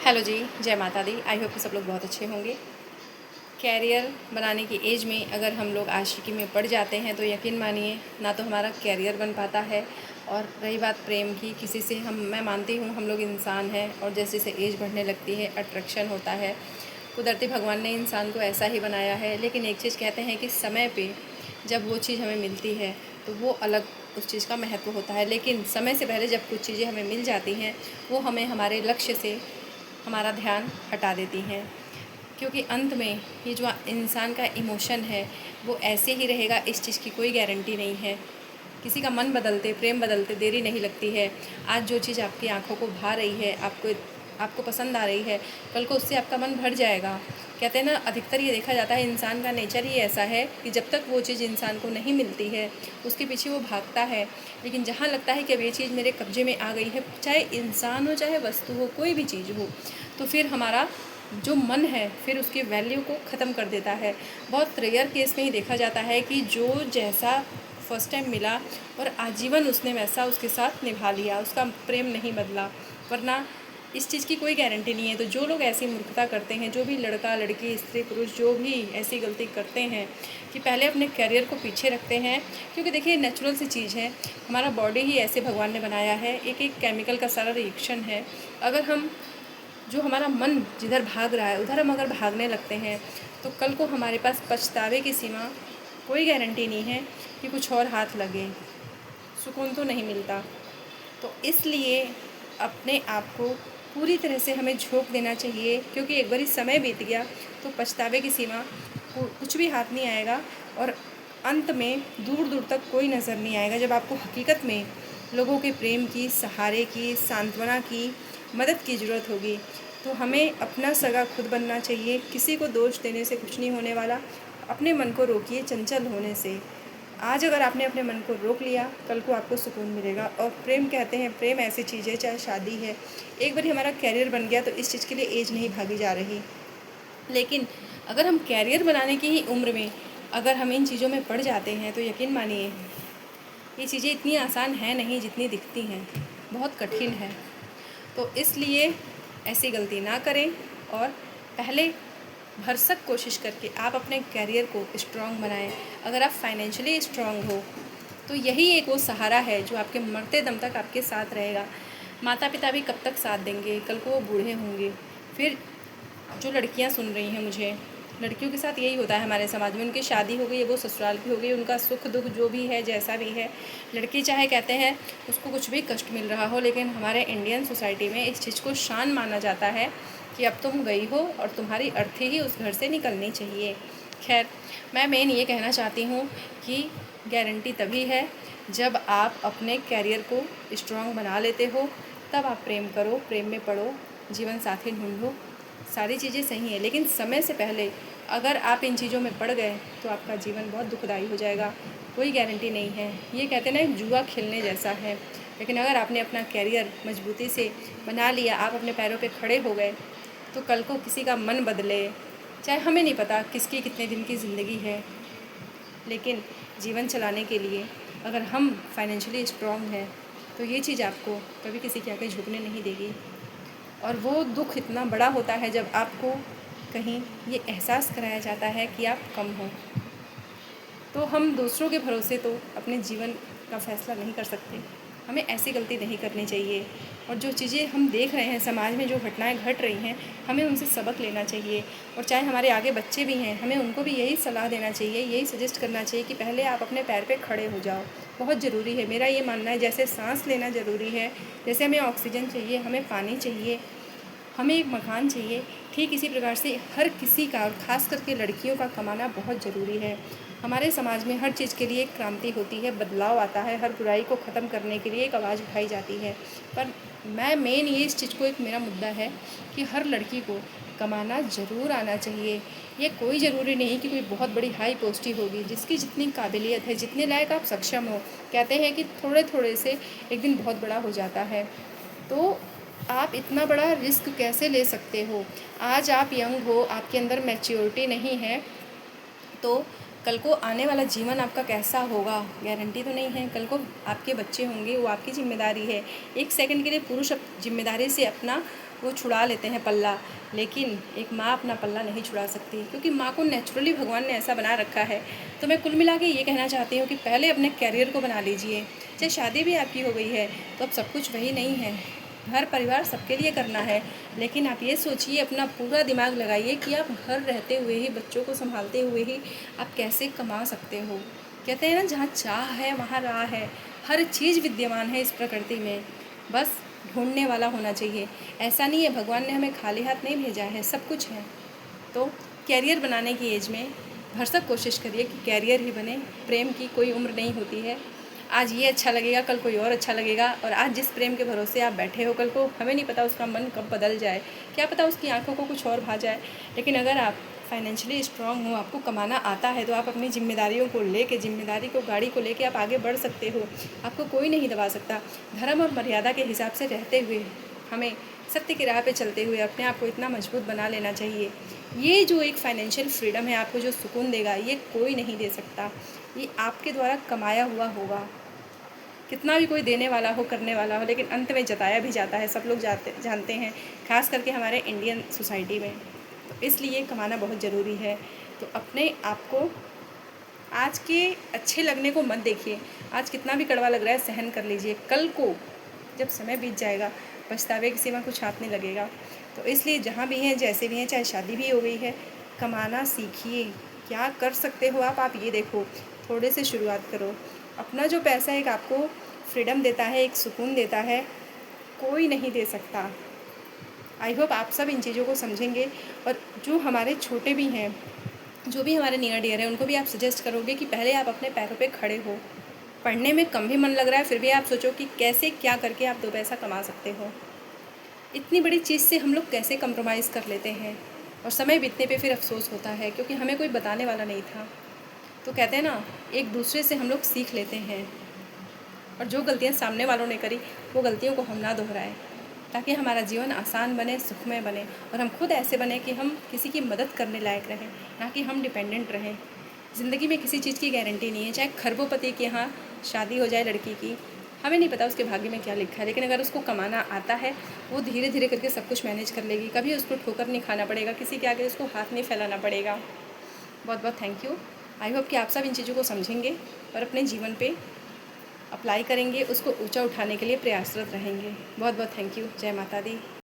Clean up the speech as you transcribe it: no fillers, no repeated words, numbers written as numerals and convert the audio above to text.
Hello जी, जय माता दी। I hope कि सब लोग बहुत अच्छे होंगे। कैरियर बनाने की एज में अगर हम लोग आशिकी में पड़ जाते हैं तो यकीन मानिए ना तो हमारा कैरियर बन पाता है। और रही बात प्रेम की, किसी से मैं मानती हूँ हम लोग इंसान हैं और जैसे जैसे एज बढ़ने लगती है अट्रैक्शन होता है। कुदरती भगवान ने इंसान को ऐसा ही बनाया है, लेकिन एक चीज़ कहते हैं कि समय पे जब वो चीज़ हमें मिलती है तो वो अलग उस चीज़ का महत्व होता है, लेकिन समय से पहले जब कुछ चीज़ें हमें मिल जाती हैं वो हमें हमारे लक्ष्य से हमारा ध्यान हटा देती हैं। क्योंकि अंत में ये जो इंसान का इमोशन है वो ऐसे ही रहेगा, इस चीज़ की कोई गारंटी नहीं है। किसी का मन बदलते, प्रेम बदलते देरी नहीं लगती है। आज जो चीज़ आपकी आंखों को भा रही है, आपको पसंद आ रही है, कल को उससे आपका मन भर जाएगा। कहते हैं ना, अधिकतर ये देखा जाता है इंसान का नेचर ही ऐसा है कि जब तक वो चीज़ इंसान को नहीं मिलती है उसके पीछे वो भागता है। लेकिन जहाँ लगता है कि अब ये चीज़ मेरे कब्जे में आ गई है, चाहे इंसान हो चाहे वस्तु हो, कोई भी चीज़ हो, तो फिर हमारा जो मन है फिर उसकी वैल्यू को ख़त्म कर देता है। बहुत रेयर केस में ही देखा जाता है कि जो जैसा फर्स्ट टाइम मिला और आजीवन उसने वैसा उसके साथ निभा लिया, उसका प्रेम नहीं बदला। वरना इस चीज़ की कोई गारंटी नहीं है। तो जो लोग ऐसी मूर्खता करते हैं, जो भी लड़का लड़की स्त्री पुरुष जो भी ऐसी गलती करते हैं कि पहले अपने करियर को पीछे रखते हैं, क्योंकि देखिए नेचुरल सी चीज़ है, हमारा बॉडी ही ऐसे भगवान ने बनाया है, एक एक केमिकल का सारा रिएक्शन है। अगर हम जो हमारा मन जिधर भाग रहा है उधर हम अगर भागने लगते हैं तो कल को हमारे पास पछतावे की सीमा कोई गारंटी नहीं है कि कुछ और हाथ लगे, सुकून तो नहीं मिलता। तो इसलिए अपने आप को पूरी तरह से हमें झोंक देना चाहिए, क्योंकि एक बार समय बीत गया तो पछतावे की सीमा कुछ भी हाथ नहीं आएगा और अंत में दूर दूर तक कोई नज़र नहीं आएगा, जब आपको हकीकत में लोगों के प्रेम की, सहारे की, सांत्वना की, मदद की ज़रूरत होगी। तो हमें अपना सगा खुद बनना चाहिए। किसी को दोष देने से कुछ नहीं होने वाला। अपने मन को रोकिए चंचल होने से। आज अगर आपने अपने मन को रोक लिया, कल को आपको सुकून मिलेगा। और प्रेम कहते हैं, प्रेम ऐसी चीज़ है, चाहे शादी है, एक बार हमारा कैरियर बन गया तो इस चीज़ के लिए एज नहीं भागी जा रही। लेकिन अगर हम कैरियर बनाने की ही उम्र में अगर हम इन चीज़ों में पड़ जाते हैं तो यकीन मानिए ये चीज़ें इतनी आसान हैं नहीं जितनी दिखती हैं, बहुत कठिन है। तो इसलिए ऐसी गलती ना करें और पहले भरसक कोशिश करके आप अपने करियर को स्ट्रॉन्ग बनाएं। अगर आप फाइनेंशियली स्ट्रॉन्ग हो तो यही एक वो सहारा है जो आपके मरते दम तक आपके साथ रहेगा। माता पिता भी कब तक साथ देंगे, कल को वो बूढ़े होंगे। फिर जो लड़कियां सुन रही हैं मुझे, लड़कियों के साथ यही होता है हमारे समाज में, उनकी शादी हो गई है, वो ससुराल की हो गई, उनका सुख दुख जो भी है जैसा भी है, लड़की चाहे कहते हैं उसको कुछ भी कष्ट मिल रहा हो, लेकिन हमारे इंडियन सोसाइटी में इस चीज़ को शान माना जाता है कि अब तुम गई हो और तुम्हारी अर्थी ही उस घर से निकलनी चाहिए। खैर, मैं मेन ये कहना चाहती हूँ कि गारंटी तभी है जब आप अपने कैरियर को स्ट्रॉन्ग बना लेते हो, तब आप प्रेम करो, प्रेम में पड़ो, जीवन साथी ढूंढो, सारी चीज़ें सही हैं। लेकिन समय से पहले अगर आप इन चीज़ों में पड़ गए तो आपका जीवन बहुत दुखदाई हो जाएगा। कोई गारंटी नहीं है। ये कहते हैं ना, एक जुआ खेलने जैसा है। लेकिन अगर आपने अपना कैरियर मजबूती से बना लिया, आप अपने पैरों पे खड़े हो गए, तो कल को किसी का मन बदले, चाहे हमें नहीं पता किसकी कितने दिन की ज़िंदगी है, लेकिन जीवन चलाने के लिए अगर हम फाइनेंशियली स्ट्रॉन्ग हैं तो ये चीज़ आपको कभी किसी के आगे झुकने नहीं देगी। और वो दुख इतना बड़ा होता है जब आपको कहीं ये एहसास कराया जाता है कि आप कम हो। तो हम दूसरों के भरोसे तो अपने जीवन का फ़ैसला नहीं कर सकते। हमें ऐसी गलती नहीं करनी चाहिए। और जो चीज़ें हम देख रहे हैं समाज में, जो घटनाएं घट रही हैं, हमें उनसे सबक लेना चाहिए। और चाहे हमारे आगे बच्चे भी हैं, हमें उनको भी यही सलाह देना चाहिए, यही सजेस्ट करना चाहिए कि पहले आप अपने पैर पे खड़े हो जाओ। बहुत ज़रूरी है, मेरा ये मानना है। जैसे सांस लेना ज़रूरी है, जैसे हमें ऑक्सीजन चाहिए, हमें पानी चाहिए, हमें एक मकान चाहिए, ठीक इसी प्रकार से हर किसी का, और ख़ास करके लड़कियों का कमाना बहुत ज़रूरी है। हमारे समाज में हर चीज़ के लिए एक क्रांति होती है, बदलाव आता है, हर बुराई को ख़त्म करने के लिए एक आवाज़ उठाई जाती है। पर मैं मेन ये इस चीज़ को एक मेरा मुद्दा है कि हर लड़की को कमाना ज़रूर आना चाहिए। ये कोई ज़रूरी नहीं कि कोई बहुत बड़ी हाई पोस्ट ही होगी। जिसकी जितनी काबिलियत है, जितने लायक आप सक्षम हो, कहते हैं कि थोड़े थोड़े से एक दिन बहुत बड़ा हो जाता है। तो आप इतना बड़ा रिस्क कैसे ले सकते हो? आज आप यंग हो, आपके अंदर मैच्योरिटी नहीं है, तो कल को आने वाला जीवन आपका कैसा होगा, गारंटी तो नहीं है। कल को आपके बच्चे होंगे, वो आपकी जिम्मेदारी है। एक सेकंड के लिए पुरुष जिम्मेदारी से अपना वो छुड़ा लेते हैं पल्ला, लेकिन एक माँ अपना पल्ला नहीं छुड़ा सकती, क्योंकि माँ को नेचुरली भगवान ने ऐसा बना रखा है। तो मैं कुल मिला के ये कहना चाहती हूँ कि पहले अपने कैरियर को बना लीजिए। चाहे शादी भी आपकी हो गई है तो अब सब कुछ वही नहीं है, घर परिवार सबके लिए करना है, लेकिन आप ये सोचिए, अपना पूरा दिमाग लगाइए कि आप घर रहते हुए ही, बच्चों को संभालते हुए ही आप कैसे कमा सकते हो। कहते हैं ना, जहाँ चाह है वहाँ राह है। हर चीज़ विद्यमान है इस प्रकृति में, बस ढूंढने वाला होना चाहिए। ऐसा नहीं है, भगवान ने हमें खाली हाथ नहीं भेजा है, सब कुछ है। तो कैरियर बनाने की एज में भरसक कोशिश करिए कि कैरियर ही बने। प्रेम की कोई उम्र नहीं होती है। आज ये अच्छा लगेगा, कल कोई और अच्छा लगेगा, और आज जिस प्रेम के भरोसे आप बैठे हो, कल को हमें नहीं पता उसका मन कब बदल जाए, क्या पता उसकी आंखों को कुछ और भा जाए। लेकिन अगर आप फाइनेंशियली स्ट्रांग हो, आपको कमाना आता है, तो आप अपनी जिम्मेदारियों को लेके, जिम्मेदारी को गाड़ी को लेके आप आगे बढ़ सकते हो। आपको कोई नहीं दबा सकता। धर्म और मर्यादा के हिसाब से रहते हुए हमें सत्य की राह पे चलते हुए अपने आप को इतना मजबूत बना लेना चाहिए। ये जो एक फाइनेंशियल फ्रीडम है, आपको जो सुकून देगा, ये कोई नहीं दे सकता। ये आपके द्वारा कमाया हुआ होगा। कितना भी कोई देने वाला हो, करने वाला हो, लेकिन अंत में जताया भी जाता है, सब लोग जानते हैं, खास करके हमारे इंडियन सोसाइटी में। तो इसलिए कमाना बहुत ज़रूरी है। तो अपने आप को आज के अच्छे लगने को मत देखिए। आज कितना भी कड़वा लग रहा है, सहन कर लीजिए। कल को जब समय बीत जाएगा, पछतावे के सिवा कुछ हाथ नहीं लगेगा। तो इसलिए जहाँ भी हैं, जैसे भी हैं, चाहे शादी भी हो गई है, कमाना सीखिए। क्या कर सकते हो आप ये देखो। थोड़े से शुरुआत करो। अपना जो पैसा एक आपको फ्रीडम देता है, एक सुकून देता है, कोई नहीं दे सकता। आई होप आप सब इन चीज़ों को समझेंगे। और जो हमारे छोटे भी हैं, जो भी हमारे नियर डियर हैं, उनको भी आप सजेस्ट करोगे कि पहले आप अपने पैरों पे खड़े हो। पढ़ने में कम भी मन लग रहा है, फिर भी आप सोचो कि कैसे क्या करके आप 2 पैसा कमा सकते हो। इतनी बड़ी चीज़ से हम लोग कैसे कंप्रोमाइज़ कर लेते हैं, और समय बीतने पे फिर अफसोस होता है, क्योंकि हमें कोई बताने वाला नहीं था। तो कहते हैं ना, एक दूसरे से हम लोग सीख लेते हैं, और जो गलतियाँ सामने वालों ने करी, वो गलतियों को हम ना दोहराएं, ताकि हमारा जीवन आसान बने, सुखमय बने, और हम खुद ऐसे बने कि हम किसी की मदद करने लायक रहें, ना कि हम डिपेंडेंट रहें। ज़िंदगी में किसी चीज़ की गारंटी नहीं है। चाहे खरबोपति के यहाँ शादी हो जाए लड़की की, हमें नहीं पता उसके भाग्य में क्या लिखा है, लेकिन अगर उसको कमाना आता है, वो धीरे धीरे करके सब कुछ मैनेज कर लेगी। कभी उसको ठोकर नहीं खाना पड़ेगा, किसी के आगे उसको हाथ नहीं फैलाना पड़ेगा। बहुत बहुत थैंक यू। आई होप कि आप सब इन चीज़ों को समझेंगे और अपने जीवन पे अप्लाई करेंगे, उसको ऊंचा उठाने के लिए प्रयासरत रहेंगे। बहुत बहुत थैंक यू। जय माता दी।